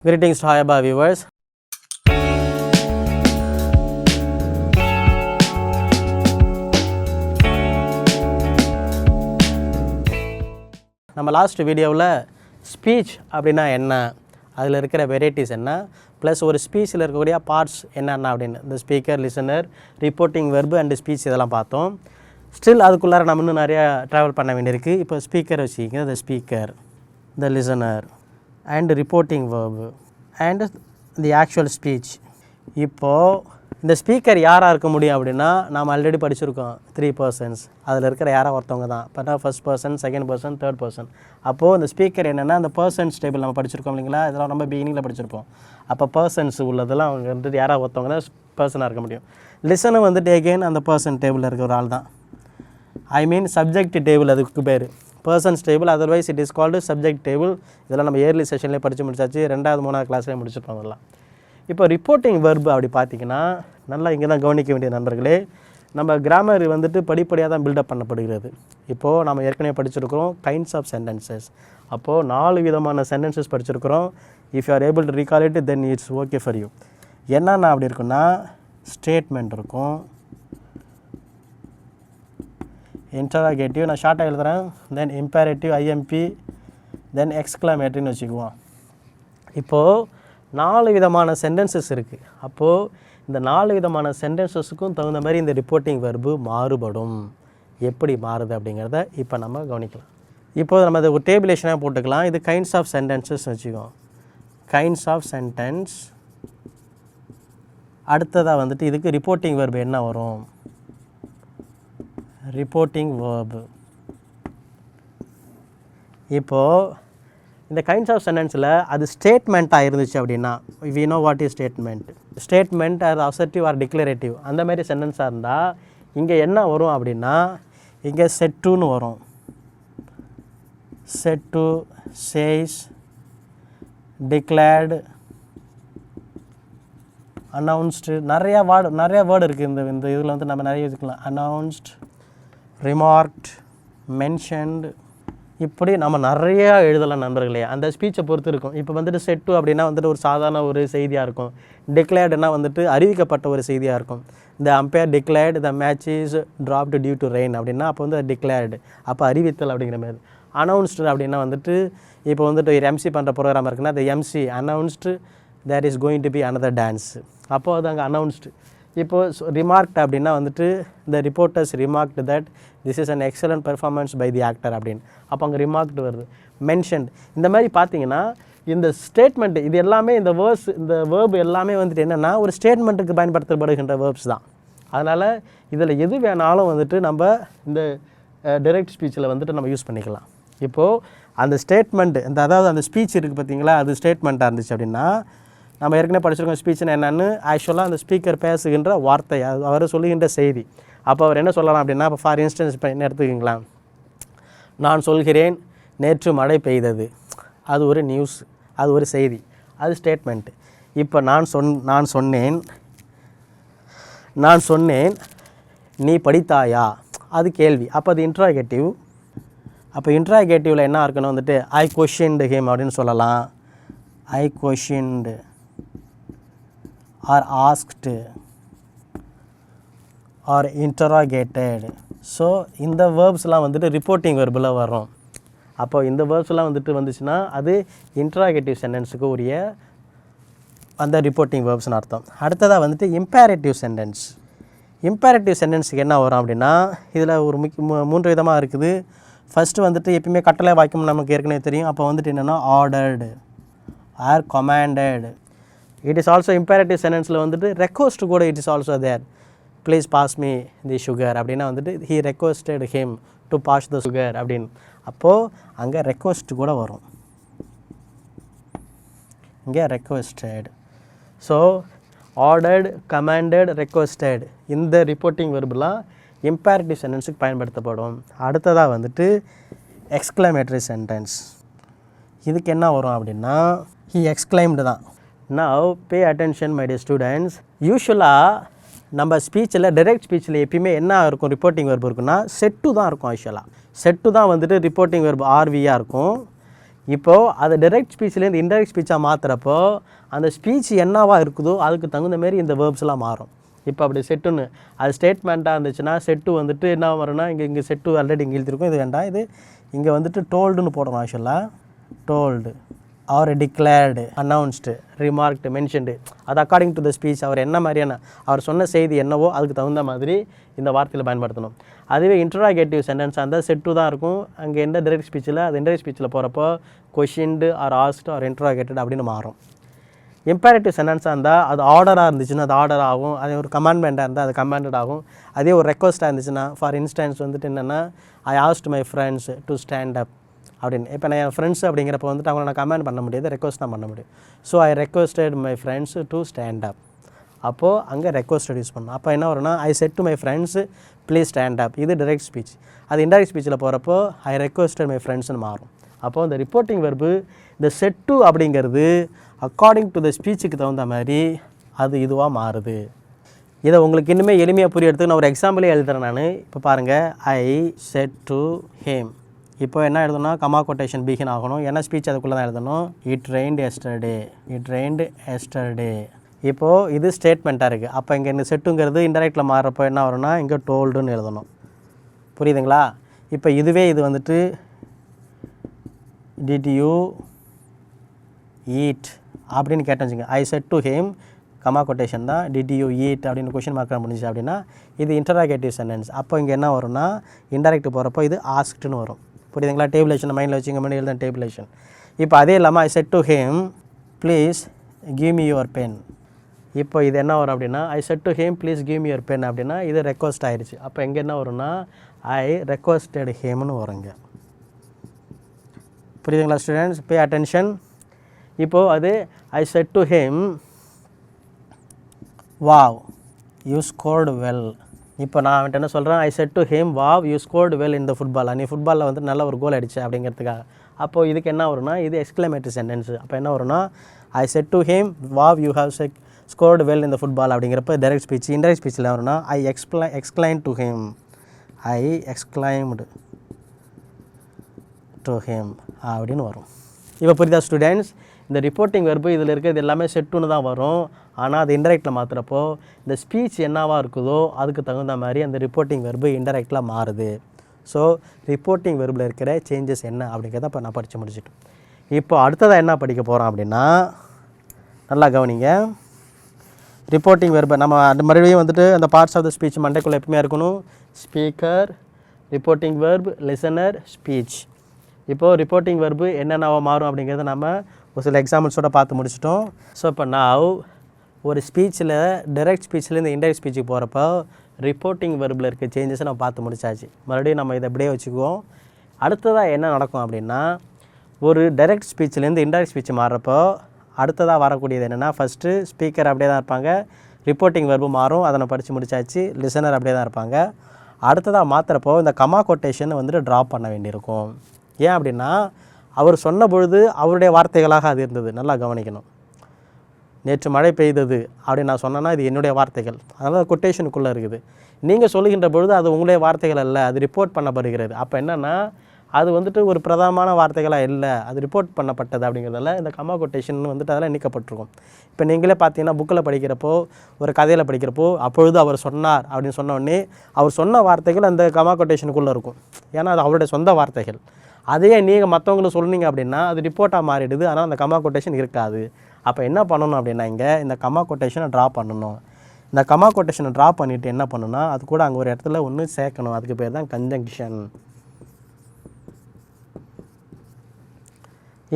Greetings to Hayaba viewers. நம்ம last வீடியோவில் speech அப்படின்னா என்ன, அதில் இருக்கிற வெரைட்டிஸ் என்ன, ப்ளஸ் ஒரு ஸ்பீச்சில் இருக்கக்கூடிய பார்ட்ஸ் என்னென்ன அப்படின்னு இந்த speaker, listener, reporting verb and speech இதெல்லாம் பார்த்தோம். ஸ்டில் அதுக்குள்ளார நம்ம இன்னும் நிறையா ட்ராவல் பண்ண வேண்டியிருக்கு. இப்போ ஸ்பீக்கர் வச்சுக்கிங்க, the speaker, the listener and reporting verb and the actual speech. இப்போது இந்த ஸ்பீக்கர் யாராக இருக்க முடியும் அப்படின்னா, நாம் ஆல்ரெடி படிச்சிருக்கோம் 3 persons. அதில் இருக்கிற யாராக ஒருத்தவங்க தான். இப்போ first person, second person, third person. அப்போது இந்த ஸ்பீக்கர் என்னென்னா அந்த பர்சன்ஸ் டேபிள் நம்ம படிச்சிருக்கோம் இல்லைங்களா, இதெல்லாம் நம்ம பிகினிங்கில் படிச்சிருப்போம். அப்போ பர்சன்ஸ் உள்ளதெல்லாம் அவங்க வந்துட்டு யாராக ஒருத்தவங்க தான் பர்சனாக இருக்க முடியும். லிசனும் வந்துட்டு எகெயின் அந்த பர்சன் டேபிளில் இருக்கிற ஒரு ஆள் தான். ஐ மீன் சப்ஜெக்ட் டேபிள் அதுக்கு பேர் persons table, otherwise it is called subject table. இதெல்லாம் நம்ம இயர்லி செஷன்லேயே படித்து முடிச்சாச்சு, 2வது 3வது கிளாஸ்லேயே முடிச்சிருப்போம் அதெல்லாம். இப்போ ரிப்போர்ட்டிங் வெர்பு அப்படி பார்த்திங்கன்னா நல்லா இங்கே தான் கவனிக்க வேண்டிய நண்பர்களே, நம்ம கிராமர் வந்துட்டு படிப்படியாக தான் பில்டப் பண்ணப்படுகிறது. இப்போது நம்ம ஏற்கனவே படிச்சிருக்கிறோம் கைண்ட்ஸ் ஆஃப் சென்டென்சஸ். அப்போது 4 விதமான சென்டென்சஸ் படிச்சிருக்கிறோம். If you are able to recall it then it's okay for you. என்னென்ன அப்படி இருக்குன்னா, ஸ்டேட்மெண்ட் இருக்கும், இன்டராகேட்டிவ் நான் ஷார்ட்டாக எழுதுகிறேன், தென் இம்பேரேட்டிவ் ஐஎம்பி, தென் எக்ஸ்க்ளமேட்டரின்னு வச்சுக்குவோம். இப்போது 4 விதமான சென்டென்சஸ் இருக்குது. அப்போது இந்த 4 விதமான சென்டென்சஸுக்கும் தகுந்த மாதிரி இந்த ரிப்போர்ட்டிங் வெர்பு மாறுபடும். எப்படி மாறுது அப்படிங்கிறத இப்போ நம்ம கவனிக்கலாம். இப்போது நம்ம அதை ஒரு டேபிளேஷனாக போட்டுக்கலாம். இது கைண்ட்ஸ் ஆஃப் சென்டென்சஸ் வச்சுக்கோம். Kinds of sentence. அடுத்ததாக வந்துட்டு இதுக்கு ரிப்போர்ட்டிங் வெர்பு என்ன வரும், ரிப்போர்ட்டிங் வேர்பு. இப்போது இந்த கைண்ட்ஸ் ஆஃப் சென்டென்ஸில் அது ஸ்டேட்மெண்ட்டாக இருந்துச்சு அப்படின்னா, we know what is statement. Statement அது அசர்ட்டிவ் ஆர் டிக்ளரேட்டிவ் அந்த மாதிரி சென்டென்ஸாக இருந்தால் இங்கே என்ன வரும் அப்படின்னா, இங்கே செட் டுன்னு வரும். Said to, says, declared, announced, நிறையா வேர்டு இருக்குது இந்த இதில் வந்து நம்ம நிறைய யூஸ்க்கலாம். அனௌன்ஸ்ட், ரிமார்க்ட், மென்ஷன்டு, இப்படி நம்ம நிறையா எழுதலாம் நண்பர்களே. அந்த ஸ்பீச்சை பொறுத்து இருக்கும். இப்போ வந்துட்டு செட் டு அப்படின்னா வந்துட்டு ஒரு சாதாரண ஒரு செய்தியாக இருக்கும். டிக்ளேர்டுனா வந்துட்டு அறிவிக்கப்பட்ட ஒரு செய்தியாக இருக்கும். The umpire declared the match is dropped due to rain அப்படின்னா அப்போ வந்து டிக்ளேர்டு, அப்போ அறிவித்தல் அப்படிங்கிற மாதிரி. அனௌன்ஸ்டு அப்படின்னா வந்துட்டு இப்போ வந்துட்டு ஒரு எம்சி பண்ணுற ப்ரோக்ராம் இருக்குன்னா அது MC announced there is going to be another dance, அப்போது அது அங்கே அனௌன்ஸ்டு. இப்போது ரிமார்க்ட் அப்படின்னா வந்துட்டு the reporters remarked that this is an excellent performance by the actor அப்படின்னு, அப்போ அங்கே ரிமார்க்டு வருது. மென்ஷன்ட், இந்த மாதிரி பார்த்தீங்கன்னா இந்த ஸ்டேட்மெண்ட்டு இது எல்லாமே இந்த வேர்பு எல்லாமே வந்துட்டு என்னென்னா ஒரு ஸ்டேட்மெண்ட்டுக்கு பயன்படுத்தப்படுகின்ற வேர்ப்ஸ் தான். அதனால் இதில் எது வேணாலும் வந்துட்டு நம்ம இந்த டைரக்ட் ஸ்பீச்சில் வந்துட்டு நம்ம யூஸ் பண்ணிக்கலாம். இப்போது அந்த ஸ்டேட்மெண்ட்டு அதாவது அந்த ஸ்பீச் இருக்குது பார்த்தீங்களா, அது ஸ்டேட்மெண்ட்டாக இருந்துச்சு அப்படின்னா, நம்ம ஏற்கனவே படிச்சிருக்கோம் ஸ்பீச்னா என்னென்னு. ஆக்சுவலாக அந்த ஸ்பீக்கர் பேசுகின்ற வார்த்தை, அவர் சொல்லுகின்ற செய்தி. அப்போ அவர் என்ன சொல்லலாம் அப்படின்னா, இப்போ ஃபார் இன்ஸ்டன்ஸ் இப்போ என்ன எடுத்துக்கிங்களா, நான் சொல்கிறேன் நேற்று மழை பெய்தது, அது ஒரு நியூஸ், அது ஒரு செய்தி, அது ஸ்டேட்மெண்ட்டு. இப்போ நான் சொன்னேன் நீ படித்தாயா, அது கேள்வி, அப்போ அது இன்ட்ராகேட்டிவ். அப்போ இன்ட்ராகேட்டிவில் என்ன இருக்கணும் வந்துட்டு ஐ கொஷின்டு ஹிம் அப்படின்னு சொல்லலாம். ஐ கொஷின்டு ஆர் ஆஸ்க்டு ஆர் இன்டராகேட்டட். ஸோ இந்த வேர்ப்ஸ்லாம் வந்துட்டு ரிப்போர்ட்டிங் வெர்பில் வரும். அப்போ இந்த வேர்ப்ஸ்லாம் வந்துட்டு வந்துச்சுன்னா அது இன்டராகேட்டிவ் சென்டென்ஸுக்கு உரிய அந்த ரிப்போர்ட்டிங் வேர்ப்ஸ்னு அர்த்தம். அடுத்ததாக வந்துட்டு இம்பேரேட்டிவ் சென்டென்ஸ். இம்பேரேட்டிவ் சென்டென்ஸுக்கு என்ன வரும் அப்படின்னா, இதில் ஒரு 3 விதமாக இருக்குது. ஃபஸ்ட்டு வந்துட்டு எப்பயுமே கட்டளை வாக்கியம் நமக்கு ஏற்கனவே தெரியும். அப்போ வந்துட்டு என்னென்னா ordered or commanded. It is also imperative சென்டென்ஸில் வந்துட்டு ரெக்வஸ்ட் கூட it is also there. Please pass me the sugar அப்படின்னா வந்துட்டு he requested him to pass the sugar அப்படின்னு. அப்போது அங்கே ரெக்வஸ்ட் கூட வரும், இங்கே requested. So ordered, commanded, requested இந்த ரிப்போர்ட்டிங் வெர்பெலாம் இம்பேரேட்டிவ் சென்டென்ஸுக்கு பயன்படுத்தப்படும். அடுத்ததாக வந்துட்டு எக்ஸ்க்ளமேட்டரி சென்டென்ஸ். இதுக்கு என்ன வரும் அப்படின்னா, ஹீ எக்ஸ்க்ளைம்டு தான். Now pay attention my dear students. யூஸ்வலாக நம்ம ஸ்பீச்சில் டைரக்ட் ஸ்பீச்சில் எப்பயுமே என்ன இருக்கும், ரிப்போர்ட்டிங் வெர்பு இருக்குன்னா செட்டு தான் இருக்கும். ஆக்சுவலாக செட்டு தான் வந்துட்டு ரிப்போர்ட்டிங் வெர்பு ஆர்வியாக இருக்கும். இப்போது அது டைரக்ட் ஸ்பீச்லேருந்து இன்டைரக்ட் ஸ்பீச்சாக மாற்றுறப்போ அந்த ஸ்பீச் என்னவா இருக்குதோ அதுக்கு தகுந்த மாரி இந்த வேர்ப்ஸ்லாம் மாறும். இப்போ அப்படி செட்டுன்னு அது ஸ்டேட்மெண்ட்டாக இருந்துச்சுன்னா செட்டு வந்துட்டு என்ன வரும்னா இங்கே செட்டு ஆல்ரெடி இங்கே எழுதிருக்கும், இது வேண்டாம், இது இங்கே வந்துட்டு டோல்டுன்னு போடணும். ஆக்சுவலாக told or declared, announced, remarked, mentioned, அது அக்கார்டிங் டு த ஸ்பீச் அவர் என்ன மாதிரியான அவர் சொன்ன செய்தி என்னவோ அதுக்கு தகுந்த மாதிரி இந்த வார்த்தையில் பயன்படுத்தணும். அதுவே இன்ட்ராகேட்டிவ் சென்டென்ஸ் அந்த செட்டு தான் இருக்கும். அங்கே எந்த டைரக்ட் ஸ்பீச்சில் அது இன்டைரக்ட் ஸ்பீச்சில் போகிறப்போ கொஷின்டு ஆர் ஆஸ்டு ஆர் இன்ட்ராகேட்டட் அப்படின்னு மாறும். இம்பேரேட்டிவ் சென்டென்ஸாக இருந்தால் அது ஆர்டராக இருந்துச்சுன்னா அது ஆர்டர் ஆகும். அதே ஒரு கமாண்ட்மெண்ட்டாக இருந்தால் அது கமாண்டட் ஆகும். அதே ஒரு ரெக்வஸ்ட்டாக இருந்துச்சுன்னா ஃபார் இன்ஸ்டன்ஸ் வந்துட்டு என்னென்னா I asked my friends to stand up அப்படின்னு. இப்போ நான் என் ஃப்ரெண்ட்ஸ் அப்படிங்கிறப்ப வந்துட்டு அவங்கள நான் கமெண்ட் பண்ண முடியாது, ரெக்வஸ்ட் தான் பண்ண முடியும். So I requested my friends to stand up. அப்போது அங்கே ரெக்வஸ்டட் யூஸ் பண்ணணும். அப்போ என்ன வரும்னா I said to my friends please stand up. இது டைரக்ட் ஸ்பீச். அது இன்டைரக்ட் ஸ்பீச்சில் போகிறப்போ ஐ ரெக்வஸ்டட் மை ஃப்ரெண்ட்ஸ்னு மாறும். அப்போது இந்த ரிப்போர்ட்டிங் வெர்பு இந்த செட் டு அப்படிங்கிறது அக்கார்டிங் டு த ஸ்பீச்சுக்கு தகுந்த மாதிரி அது இதுவாக மாறுது. இதை உங்களுக்கு இன்னுமே எளிமையாக புரியறதுக்கு நான் ஒரு எக்ஸாம்பிளே எழுதுகிறேன். நான் இப்போ பாருங்கள், ஐ செட் டு ஹேம். இப்போ என்ன எழுதணும், கமா கொட்டேஷன் பிகின் ஆகணும். என்ன ஸ்பீச் அதுக்குள்ளே தான் எழுதணும், it rained yesterday, it rained yesterday. இப்போது இது ஸ்டேட்மெண்ட்டாக இருக்குது. அப்போ இங்கே இந்த செட்டுங்கிறது இன்டெரக்டில் மாறுறப்போ என்ன வரும்னா இங்கே டோல்டுன்னு எழுதணும். புரியுதுங்களா? இப்போ இதுவே இது வந்துட்டு டிட் யூ ஈட் அப்படின்னு கேட்டேன் வச்சுங்க, ஐ said to ham comma quotation தான், டிட் யூ ஈட் அப்படின்னு கொஷின் மார்க் முடிஞ்சு அப்படின்னா இது இன்டராகேட்டிவ் சென்டென்ஸ். அப்போ இங்கே என்ன வரும்னா இன்டெரக்ட் போகிறப்போ இது ஆஸ்க்டுன்னு வரும். புரியுதுங்களா? டேபிளேஷன் மைண்டில் வச்சுங்க, முன்னாடி எழுத டேபிளேஷன். இப்போ அதே இல்லாமல் I said to him please give me your pen. இப்போ இது என்ன வரும் அப்படின்னா I said to him please give me your pen அப்படின்னா இது ரெக்வஸ்ட் ஆயிடுச்சு. அப்போ எங்கே என்ன வரும்னா ஐ ரெக்வஸ்டட் ஹேம்னு வருங்க. புரியுதுங்களா ஸ்டூடெண்ட்ஸ்? Pay attention. இப்போது அது ஐ said to him wow you scored well. இப்போ நான் அவன்கிட்ட என்ன சொல்கிறேன், ஐ said to him wow you scored well இந்த ஃபுட்பால். நீ ஃபுட்பாலில் வந்து நல்ல ஒரு கோல் அடிச்சு அப்படிங்கிறதுக்காக. அப்போது இதுக்கு என்ன வரும்னா இது எக்ஸ்க்ளமேட்டரி சென்டென்ஸ். அப்போ என்ன வரும்னா I said to him wow you have scored well இந்த ஃபுட்பால் அப்படிங்கிறப்ப டைரக்ட் ஸ்பீச். இன்டைரக்ட் ஸ்பீச்சில் வரும்னா I exclaim to him, I exclaimed to him அப்படின்னு வரும். இப்போ புரியுதா ஸ்டூடெண்ட்ஸ்? இந்த ரிப்போர்ட்டிங் வெர்பு இதில் இருக்கிறது எல்லாமே செட்டுன்னு தான் வரும். ஆனால் அது இன்டெரக்டில் மாற்றுறப்போ இந்த ஸ்பீச் என்னவாக இருக்குதோ அதுக்கு தகுந்த மாதிரி அந்த ரிப்போர்ட்டிங் வெர்பு இன்டெரக்டில் மாறுது. ஸோ ரிப்போர்ட்டிங் வெர்பில் இருக்கிற சேஞ்சஸ் என்ன அப்படிங்கிறத இப்போ நான் படித்து முடிச்சுட்டேன். இப்போ அடுத்ததாக என்ன படிக்க போகிறோம் அப்படின்னா, நல்லா கவனிங்க. ரிப்போர்ட்டிங் வெர்பை நம்ம அந்த மறுபடியும் வந்துட்டு அந்த பார்ட்ஸ் ஆஃப் த ஸ்பீச் மண்டைக்குள்ளே எப்பவுமே இருக்கணும். Speaker, reporting verb, listener, speech. இப்போது ரிப்போர்ட்டிங் வெர்பு என்னென்னவா மாறும் அப்படிங்கிறத நம்ம ஒரு சில எக்ஸாம்பிள்ஸோட பார்த்து முடிச்சிட்டோம். ஸோ இப்போ நான் ஒரு ஸ்பீச்சில் டைரக்ட் ஸ்பீச்லேருந்து இன்டைரக்ட் ஸ்பீச்சுக்கு போகிறப்போ ரிப்போர்ட்டிங் வெர்பில் இருக்க சேஞ்சஸை நம்ம பார்த்து முடிச்சாச்சு. மறுபடியும் நம்ம இதை அப்படியே வச்சுக்குவோம். அடுத்ததாக என்ன நடக்கும் அப்படின்னா, ஒரு டைரக்ட் ஸ்பீச்லேருந்து இன்டைரக்ட் ஸ்பீச் மாறுறப்போ அடுத்ததாக வரக்கூடியது என்னென்னா, ஃபஸ்ட்டு ஸ்பீக்கர் அப்படியே தான் இருப்பாங்க, ரிப்போர்ட்டிங் வெர்பு மாறும், அதை நம்ம படித்து முடிச்சாச்சு. லிசனர் அப்படியே தான் இருப்பாங்க. அடுத்ததாக மாற்றுறப்போ இந்த கமா கொட்டேஷன் வந்துட்டு ட்ராப் பண்ண வேண்டியிருக்கும். ஏன் அப்படின்னா அவர் சொன்ன பொழுது அவருடைய வார்த்தைகளாக அது இருந்தது. நல்லா கவனிக்கணும். நேற்று மழை பெய்தது அப்படின்னு நான் சொன்னேன்னா இது என்னுடைய வார்த்தைகள், அதனால் கொட்டேஷனுக்குள்ளே இருக்குது. நீங்கள் சொல்லுகின்ற பொழுது அது உங்களுடைய வார்த்தைகள் அல்ல, அது ரிப்போர்ட் பண்ணப்படுகிறது. அப்போ என்னென்னா அது வந்துட்டு ஒரு பிரதானமான வார்த்தைகளாக இல்லை, அது ரிப்போர்ட் பண்ணப்பட்டது அப்படிங்கிறதால இந்த கமா கொட்டேஷன் வந்துட்டு அதெல்லாம் நீக்கப்பட்டிருக்கும். இப்போ நீங்களே பார்த்தீங்கன்னா புக்கில் படிக்கிறப்போ, ஒரு கதையில் படிக்கிறப்போ, அப்பொழுது அவர் சொன்னார் அப்படின்னு சொன்னோடனே அவர் சொன்ன வார்த்தைகள் அந்த கமா கொட்டேஷனுக்குள்ளே இருக்கும். ஏன்னா அது அவருடைய சொந்த வார்த்தைகள். அதையே நீங்கள் மற்றவங்களுக்கு சொன்னீங்க அப்படின்னா அது ரிப்போர்ட்டாக மாறிடுது. ஆனால் அந்த கமா கொட்டேஷன் இருக்காது. அப்போ என்ன பண்ணணும் அப்படின்னா இங்கே இந்த கமா கொட்டேஷனை ட்ரா பண்ணணும். இந்த கமா கொட்டேஷனை ட்ரா பண்ணிவிட்டு என்ன பண்ணணும்னா அது கூட அங்கே ஒரு இடத்துல ஒன்று சேர்க்கணும். அதுக்கு பேர் தான் கன்ஜங்ஷன்.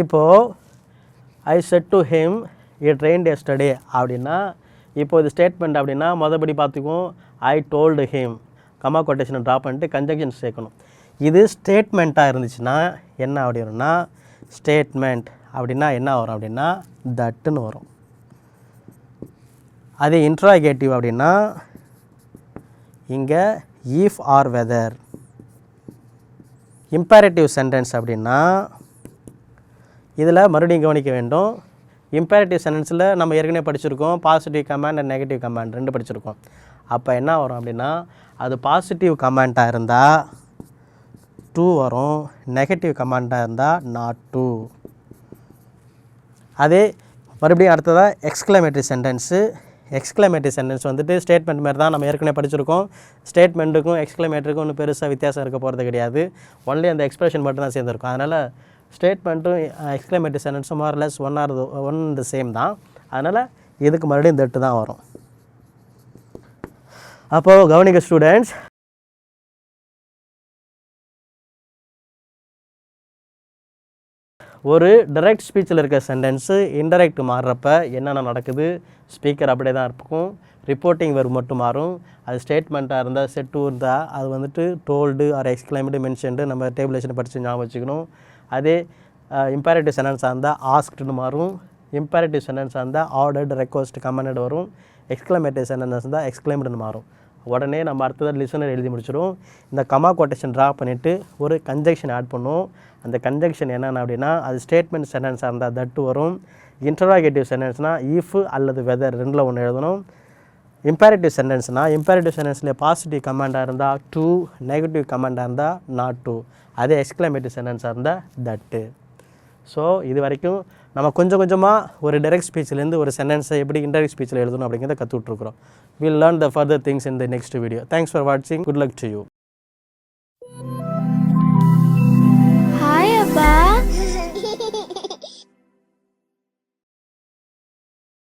இப்போது I said to him it rained yesterday அப்படின்னா இப்போ இது ஸ்டேட்மெண்ட் அப்படின்னா மொதல்படி பார்த்துக்குவோம். ஐ டோல்டு ஹிம், கமா கொட்டேஷனை ட்ரா பண்ணிட்டு கன்ஜங்ஷன் சேர்க்கணும். இது ஸ்டேட்மெண்ட்டாக இருந்துச்சுன்னா என்ன அப்படின்னா, ஸ்டேட்மெண்ட் அப்படின்னா என்ன வரும் அப்படின்னா தட்டுன்னு வரும். அதே இன்ட்ராகேட்டிவ் அப்படின்னா இங்கே if or whether. Imperative sentence அப்படின்னா இதில் மறுபடியும் கவனிக்க வேண்டும். இம்பேரேட்டிவ் சென்டென்ஸில் நம்ம ஏற்கனவே படிச்சிருக்கோம், positive command and negative command ரெண்டு படிச்சிருக்கோம். அப்போ என்ன வரும் அப்படின்னா அது பாசிட்டிவ் கமாண்டாக இருந்தால் டூ வரும், நெகட்டிவ் கமாண்டாக இருந்தால் நாட் டூ. அதே மறுபடியும் அடுத்ததாக எக்ஸ்க்ளமேட்டரி சென்டென்ஸு. எக்ஸ்க்ளமேட்டரி சென்டென்ஸ் வந்துட்டு ஸ்டேட்மெண்ட் மாதிரி தான் நம்ம ஏற்கனவே படிச்சிருக்கோம். ஸ்டேட்மெண்ட்டுக்கும் எக்ஸ்க்ளமேட்டருக்கும் ஒன்றும் பெருசாக வித்தியாசம் இருக்க போகிறது கிடையாது. ஒன்லி அந்த எக்ஸ்பிரஷன் மட்டும் தான் சேர்ந்துருக்கும். அதனால் ஸ்டேட்மெண்ட்டும் எக்ஸ்க்ளமேட்டரி சென்டென்ஸும் மோர்லெஸ் ஒன் த சேம் தான். அதனால் இதுக்கு மறுபடியும் தட்டு தான் வரும். அப்போது கவனிக்க ஸ்டூடெண்ட்ஸ், ஒரு டைரக்ட் ஸ்பீச்சில் இருக்க சென்டென்ஸு இன்டைரக்ட் மாறுறப்ப என்னென்ன நடக்குது, ஸ்பீக்கர் அப்படியே தான் இருக்கும், ரிப்போர்ட்டிங் வெர்ப் மட்டும் மாறும். அது ஸ்டேட்மெண்ட்டாக இருந்தால் செட்டு இருந்தால் அது வந்துட்டு டோல்டு ஆர் எக்ஸ்க்ளைம்டு மென்ஷன்டு நம்ம டேபிளேஷன் படித்து ஞாபகம் வச்சுக்கணும். அதே இம்பேரேட்டிவ் சென்டென்ஸாக இருந்தால் ஆஸ்க்டுன்னு மாறும். இம்பேரேட்டிவ் சென்டென்ஸாக இருந்தால் ஆர்டர்டு, ரெக்வஸ்ட், கமெண்டட் வரும். எக்ஸ்க்ளமேட்டிவ் சென்டென்ஸ் இருந்தால் எக்ஸ்க்ளைம்டுன்னு மாறும். உடனே நம்ம அடுத்ததாக லிசனர் எழுதி முடிச்சிடும். இந்த கமா கோட்டேஷன் ட்ரா பண்ணிவிட்டு ஒரு கன்ஜெக்ஷன் ஆட் பண்ணும். அந்த கன்ஜெக்ஷன் என்னென்ன அப்படின்னா, அது ஸ்டேட்மெண்ட் சென்டென்ஸாக இருந்தால் தட்டு வரும். இன்டராகேட்டிவ் சென்டென்ஸ்னால் இஃப் அல்லது வெதர் ரெண்டில் ஒன்று எழுதணும். இம்பேரேட்டிவ் சென்டென்ஸ்னால் இம்பேரேட்டிவ் சென்டென்ஸில் பாசிட்டிவ் கமாண்டாக இருந்தால் டு, நெகட்டிவ் கமாண்டாக இருந்தால் நாட் டு. அதே எக்ஸ்க்ளமேட்டிவ் சென்டென்ஸாக இருந்தால் தட்டு. ஸோ இது வரைக்கும் நம்ம கொஞ்சம் கொஞ்சமாக ஒரு டைரக்ட் ஸ்பீச்சிலேருந்து ஒரு சென்டென்ஸை எப்படி இன்டைரக்ட் ஸ்பீச்சில் எழுதணும் அப்படிங்கிறத கற்றுட்ருக்குறோம். We'll learn the further things in the next video. Thanks for watching. Good luck to you. Hi